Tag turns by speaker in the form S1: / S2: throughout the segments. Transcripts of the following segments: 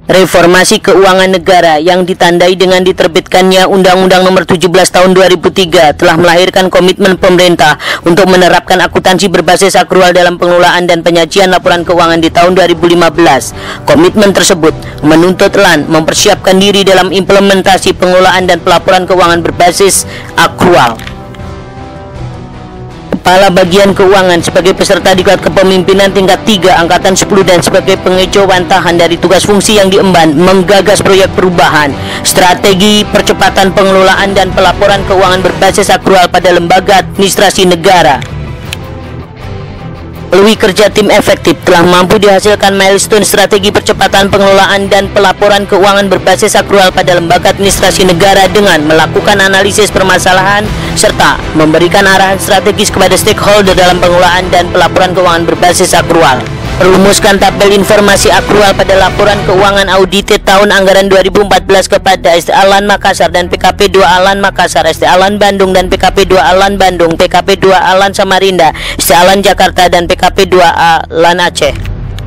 S1: Reformasi keuangan negara yang ditandai dengan diterbitkannya Undang-Undang Nomor 17 Tahun 2003 telah melahirkan komitmen pemerintah untuk menerapkan akuntansi berbasis akrual dalam pengelolaan dan penyajian laporan keuangan di tahun 2015. Komitmen tersebut menuntut LAN mempersiapkan diri dalam implementasi pengelolaan dan pelaporan keuangan berbasis akrual. Kepala Bagian Keuangan sebagai peserta diklat kepemimpinan tingkat 3 Angkatan 10 dan sebagai pengejauhantahan dari tugas fungsi yang diemban menggagas proyek perubahan strategi percepatan pengelolaan dan pelaporan keuangan berbasis akrual pada lembaga administrasi negara. Melalui kerja tim efektif telah mampu dihasilkan milestone strategi percepatan pengelolaan dan pelaporan keuangan berbasis akrual pada lembaga administrasi negara dengan melakukan analisis permasalahan serta memberikan arahan strategis kepada stakeholder dalam pengelolaan dan pelaporan keuangan berbasis akrual. Merumuskan tabel informasi akrual pada laporan keuangan audited tahun anggaran 2014 kepada STA LAN Makassar dan PKP 2A LAN Makassar, STA LAN Bandung dan PKP 2A LAN Bandung, PKP 2A LAN Samarinda, STA LAN Jakarta dan PKP 2A LAN Aceh.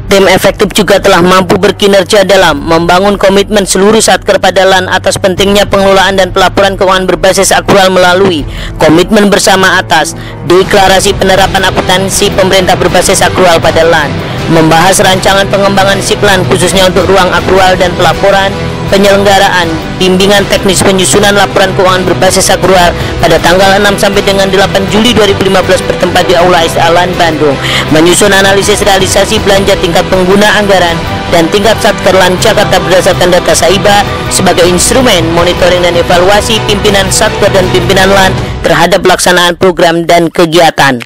S1: Tim efektif juga telah mampu berkinerja dalam membangun komitmen seluruh satker pada LAN atas pentingnya pengelolaan dan pelaporan keuangan berbasis akrual melalui komitmen bersama atas deklarasi penerapan akuntansi pemerintah berbasis akrual pada LAN, membahas rancangan pengembangan SIP-LAN khususnya untuk ruang akrual dan pelaporan, penyelenggaraan bimbingan teknis penyusunan laporan keuangan berbasis akrual pada tanggal 6 sampai dengan 8 Juli 2015 bertempat di Aula STA LAN Bandung, menyusun analisis realisasi belanja tingkat pengguna anggaran dan tingkat satker LAN Jakarta berdasarkan data SAIBA sebagai instrumen monitoring dan evaluasi pimpinan satker dan pimpinan LAN terhadap pelaksanaan program dan kegiatan.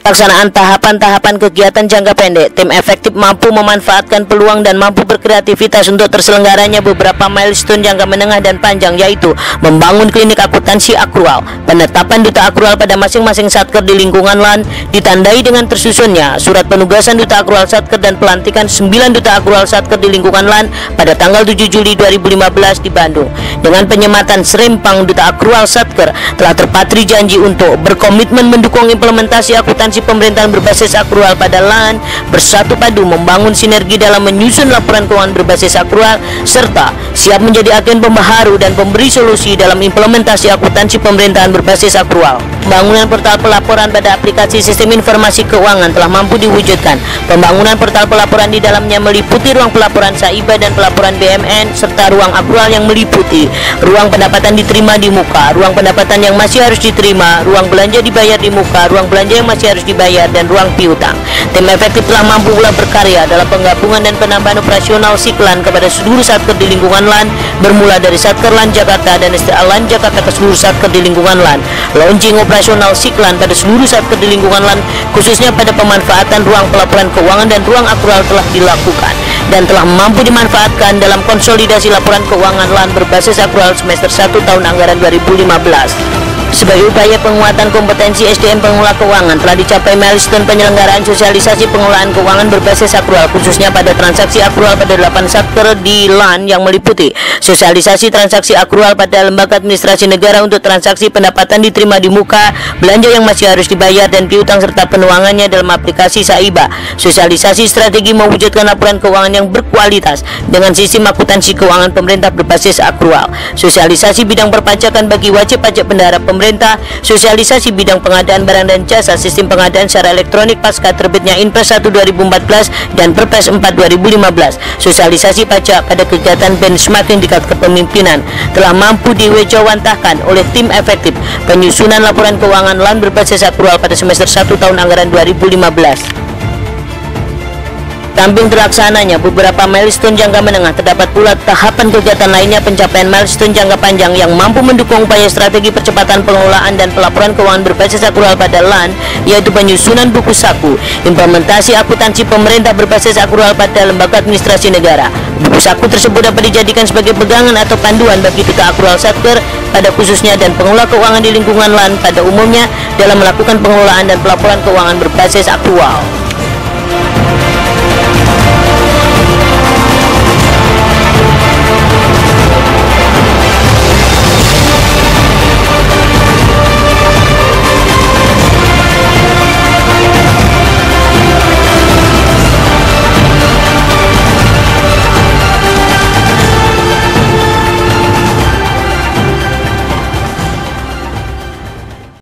S1: Pelaksanaan tahapan-tahapan kegiatan jangka pendek, tim efektif mampu memanfaatkan peluang dan mampu berkreativitas untuk terselenggaranya beberapa milestone jangka menengah dan panjang, yaitu membangun klinik akuntansi akrual, penetapan duta akrual pada masing-masing satker di lingkungan LAN, ditandai dengan tersusunnya surat penugasan duta akrual satker dan pelantikan 9 duta akrual satker di lingkungan LAN pada tanggal 7 Juli 2015 di Bandung. Dengan penyematan serempang duta akrual satker, telah terpatri janji untuk berkomitmen mendukung implementasi akuntansi pemerintahan berbasis akrual pada LAN, bersatu padu membangun sinergi dalam menyusun laporan keuangan berbasis akrual, serta siap menjadi agen pembaharu dan pemberi solusi dalam implementasi akuntansi pemerintahan berbasis akrual. Pembangunan portal pelaporan pada aplikasi sistem informasi keuangan telah mampu diwujudkan. Pembangunan portal pelaporan di dalamnya meliputi ruang pelaporan SAIBA dan pelaporan BMN, serta ruang akrual yang meliputi ruang pendapatan diterima di muka, ruang pendapatan yang masih harus diterima, ruang belanja dibayar di muka, ruang belanja yang masih harus dibayar, dan ruang piutang. Tim efektif telah mampu pula berkarya dalam penggabungan dan penambahan operasional SIP-LAN kepada seluruh satker di lingkungan LAN, bermula dari satker LAN Jakarta dan STA LAN Jakarta ke seluruh satker di lingkungan LAN. Launching operasional SIP-LAN pada seluruh satker di lingkungan LAN, khususnya pada pemanfaatan ruang pelaporan keuangan dan ruang akrual telah dilakukan dan telah mampu dimanfaatkan dalam konsolidasi laporan keuangan LAN berbasis akrual semester 1 tahun anggaran 2015. Sebagai upaya penguatan kompetensi SDM pengelola keuangan, telah dicapai milestone penyelenggaraan sosialisasi pengelolaan keuangan berbasis akrual khususnya pada transaksi akrual pada 8 satker di LAN yang meliputi sosialisasi transaksi akrual pada lembaga administrasi negara untuk transaksi pendapatan diterima di muka, belanja yang masih harus dibayar dan piutang serta penuangannya dalam aplikasi SAIBA. Sosialisasi strategi mewujudkan laporan keuangan yang berkualitas dengan sistem akuntansi keuangan pemerintah berbasis akrual. Sosialisasi bidang perpajakan bagi wajib pajak bendahara pemerintah, sosialisasi bidang pengadaan barang dan jasa, sistem pengadaan secara elektronik pasca terbitnya Inpres 1 2014 dan Perpres 4 2015. Sosialisasi pajak pada kegiatan benchmarking di kepemimpinan telah mampu diwejawantahkan oleh tim efektif penyusunan laporan keuangan LAN berbasis akrual pada semester 1 tahun anggaran 2015. Samping terlaksananya beberapa milestone jangka menengah, terdapat pula tahapan kegiatan lainnya pencapaian milestone jangka panjang yang mampu mendukung upaya strategi percepatan pengelolaan dan pelaporan keuangan berbasis akrual pada LAN, yaitu penyusunan buku saku, implementasi akuntansi pemerintah berbasis akrual pada lembaga administrasi negara. Buku saku tersebut dapat dijadikan sebagai pegangan atau panduan bagi duta akrual satker pada khususnya dan pengelola keuangan di lingkungan LAN pada umumnya dalam melakukan pengelolaan dan pelaporan keuangan berbasis akrual.